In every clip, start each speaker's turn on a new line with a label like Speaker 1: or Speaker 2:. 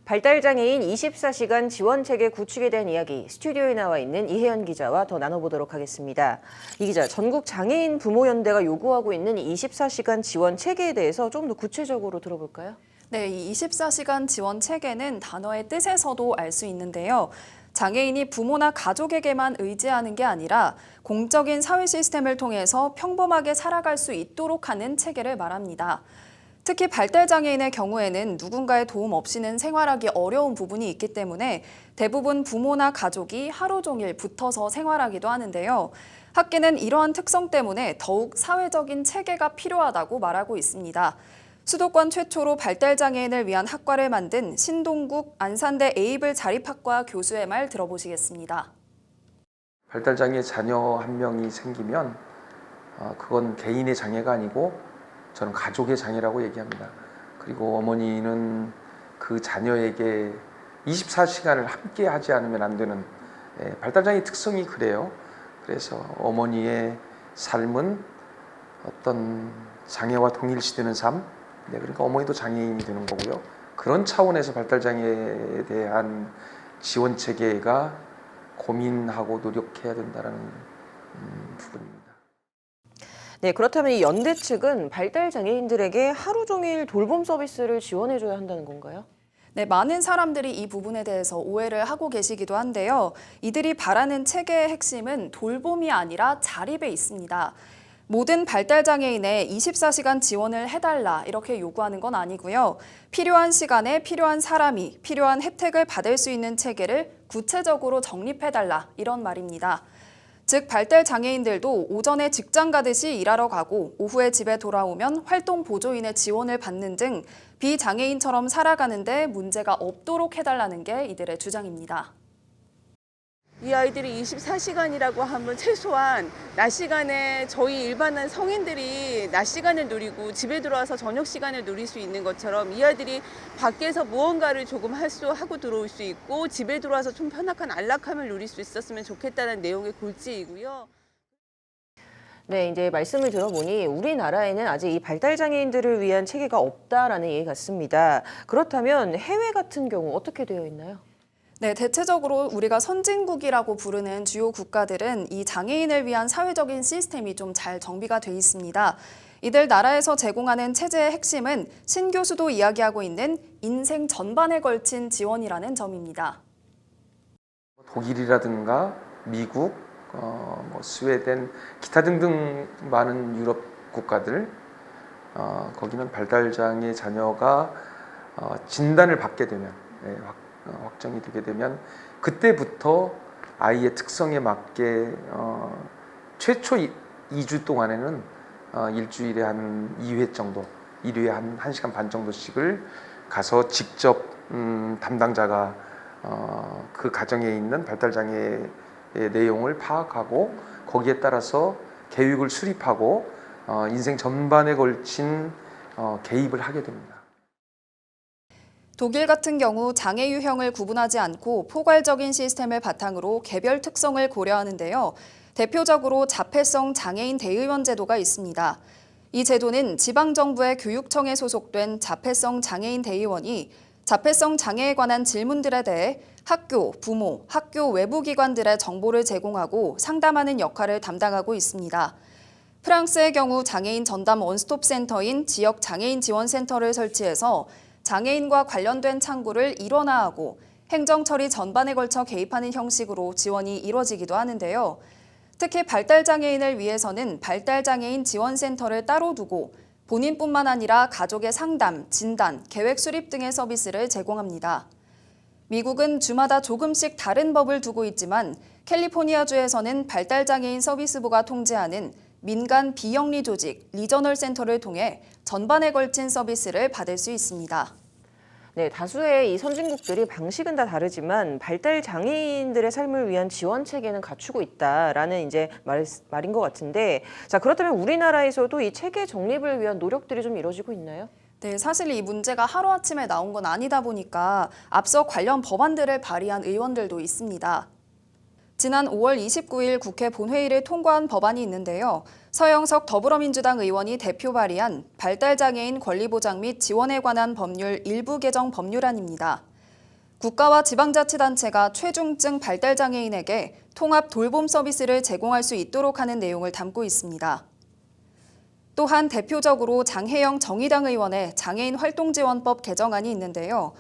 Speaker 1: 발달장애인 24시간 지원체계 구축에 대한 이야기 스튜디오에 나와 있는 이혜연 기자와 더 나눠보도록 하겠습니다. 이 기자, 전국 장애인 부모연대가 요구하고 있는 24시간 지원 체계에 대해서 좀 더 구체적으로 들어볼까요?
Speaker 2: 네, 이 24시간 지원 체계는 단어의 뜻에서도 알 수 있는데요. 장애인이 부모나 가족에게만 의지하는 게 아니라 공적인 사회 시스템을 통해서 평범하게 살아갈 수 있도록 하는 체계를 말합니다. 특히 발달장애인의 경우에는 누군가의 도움 없이는 생활하기 어려운 부분이 있기 때문에 대부분 부모나 가족이 하루 종일 붙어서 생활하기도 하는데요. 학계는 이러한 특성 때문에 더욱 사회적인 체계가 필요하다고 말하고 있습니다. 수도권 최초로 발달장애인을 위한 학과를 만든 신동국 안산대 에이블 자립학과 교수의 말 들어보시겠습니다.
Speaker 3: 발달장애 자녀 한 명이 생기면 그건 개인의 장애가 아니고 저는 가족의 장애라고 얘기합니다. 그리고 어머니는 그 자녀에게 24시간을 함께 하지 않으면 안 되는 발달장애 특성이 그래요. 그래서 어머니의 삶은 어떤 장애와 동일시되는 삶, 그러니까 어머니도 장애인이 되는 거고요. 그런 차원에서 발달장애에 대한 지원 체계가 고민하고 노력해야 된다는 부분입니다.
Speaker 1: 네, 그렇다면 이 연대 측은 발달장애인들에게 하루 종일 돌봄 서비스를 지원해줘야 한다는 건가요?
Speaker 2: 네, 많은 사람들이 이 부분에 대해서 오해를 하고 계시기도 한데요. 이들이 바라는 체계의 핵심은 돌봄이 아니라 자립에 있습니다. 모든 발달장애인의 24시간 지원을 해달라 이렇게 요구하는 건 아니고요. 필요한 시간에 필요한 사람이 필요한 혜택을 받을 수 있는 체계를 구체적으로 정립해달라 이런 말입니다. 즉 발달장애인들도 오전에 직장 가듯이 일하러 가고 오후에 집에 돌아오면 활동보조인의 지원을 받는 등 비장애인처럼 살아가는데 문제가 없도록 해달라는 게 이들의 주장입니다.
Speaker 4: 이 아이들이 24시간이라고 하면 최소한 낮 시간에 저희 일반한 성인들이 낮 시간을 누리고 집에 들어와서 저녁 시간을 누릴 수 있는 것처럼 이 아이들이 밖에서 무언가를 조금 하고 들어올 수 있고 집에 들어와서 좀 편안한 안락함을 누릴 수 있었으면 좋겠다는 내용의 골지이고요.
Speaker 1: 네, 이제 말씀을 들어보니 우리나라에는 아직 이 발달장애인들을 위한 체계가 없다라는 얘기 같습니다. 그렇다면 해외 같은 경우 어떻게 되어 있나요?
Speaker 2: 네, 대체적으로 우리가 선진국이라고 부르는 주요 국가들은 이 장애인을 위한 사회적인 시스템이 좀 잘 정비가 돼 있습니다. 이들 나라에서 제공하는 체제의 핵심은 신 교수도 이야기하고 있는 인생 전반에 걸친 지원이라는 점입니다.
Speaker 3: 독일이라든가 미국, 스웨덴, 기타 등등 많은 유럽 국가들, 거기는 발달장애 자녀가 진단을 받게 되면 확정이 되게 되면 그때부터 아이의 특성에 맞게 최초 2주 동안에는 일주일에 한 2회 정도, 일요일에 한 1시간 반 정도씩을 가서 직접 담당자가 그 가정에 있는 발달장애의 내용을 파악하고 거기에 따라서 계획을 수립하고 인생 전반에 걸친 개입을 하게 됩니다.
Speaker 2: 독일 같은 경우 장애 유형을 구분하지 않고 포괄적인 시스템을 바탕으로 개별 특성을 고려하는데요. 대표적으로 자폐성 장애인 대의원 제도가 있습니다. 이 제도는 지방정부의 교육청에 소속된 자폐성 장애인 대의원이 자폐성 장애에 관한 질문들에 대해 학교, 부모, 학교 외부 기관들의 정보를 제공하고 상담하는 역할을 담당하고 있습니다. 프랑스의 경우 장애인 전담 원스톱 센터인 지역 장애인 지원센터를 설치해서 장애인과 관련된 창구를 일원화하고 행정처리 전반에 걸쳐 개입하는 형식으로 지원이 이뤄지기도 하는데요. 특히 발달장애인을 위해서는 발달장애인 지원센터를 따로 두고 본인뿐만 아니라 가족의 상담, 진단, 계획 수립 등의 서비스를 제공합니다. 미국은 주마다 조금씩 다른 법을 두고 있지만 캘리포니아주에서는 발달장애인 서비스부가 통제하는 민간 비영리 조직 리저널 센터를 통해 전반에 걸친 서비스를 받을 수 있습니다.
Speaker 1: 네, 다수의 이 선진국들이 방식은 다 다르지만 발달 장애인들의 삶을 위한 지원 체계는 갖추고 있다라는 이제 말인 것 같은데, 자, 그렇다면 우리나라에서도 이 체계 정립을 위한 노력들이 좀 이루어지고 있나요?
Speaker 2: 네, 사실 이 문제가 하루아침에 나온 건 아니다 보니까 앞서 관련 법안들을 발의한 의원들도 있습니다. 지난 5월 29일 국회 본회의를 통과한 법안이 있는데요. 서영석 더불어민주당 의원이 대표 발의한 발달장애인 권리보장 및 지원에 관한 법률 일부 개정 법률안입니다. 국가와 지방자치단체가 최중증 발달장애인에게 통합 돌봄 서비스를 제공할 수 있도록 하는 내용을 담고 있습니다. 또한 대표적으로 장혜영 정의당 의원의 장애인 활동지원법 개정안이 있는데요.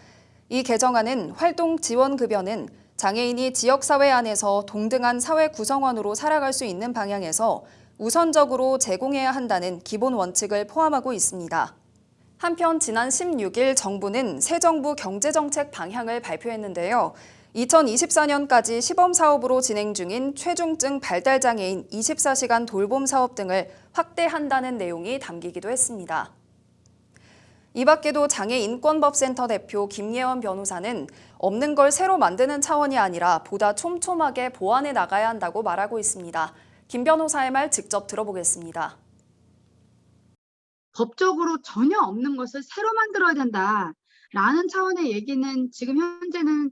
Speaker 2: 이 개정안은 활동지원급여는 장애인이 지역사회 안에서 동등한 사회 구성원으로 살아갈 수 있는 방향에서 우선적으로 제공해야 한다는 기본 원칙을 포함하고 있습니다. 한편 지난 16일 정부는 새 정부 경제정책 방향을 발표했는데요. 2024년까지 시범사업으로 진행 중인 최중증 발달장애인 24시간 돌봄 사업 등을 확대한다는 내용이 담기기도 했습니다. 이 밖에도 장애인권법센터 대표 김예원 변호사는 없는 걸 새로 만드는 차원이 아니라 보다 촘촘하게 보완해 나가야 한다고 말하고 있습니다. 김 변호사의 말 직접 들어보겠습니다.
Speaker 5: 법적으로 전혀 없는 것을 새로 만들어야 된다라는 차원의 얘기는 지금 현재는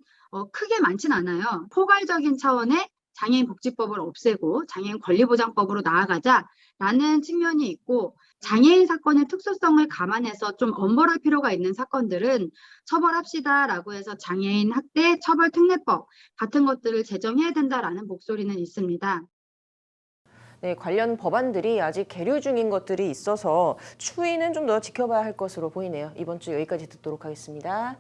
Speaker 5: 크게 많지는 않아요. 포괄적인 차원의 장애인 복지법을 없애고 장애인 권리보장법으로 나아가자라는 측면이 있고, 장애인 사건의 특수성을 감안해서 좀 엄벌할 필요가 있는 사건들은 처벌합시다라고 해서 장애인 학대 처벌특례법 같은 것들을 제정해야 된다라는 목소리는 있습니다.
Speaker 1: 네, 관련 법안들이 아직 계류 중인 것들이 있어서 추이는 좀 더 지켜봐야 할 것으로 보이네요. 이번 주 여기까지 듣도록 하겠습니다.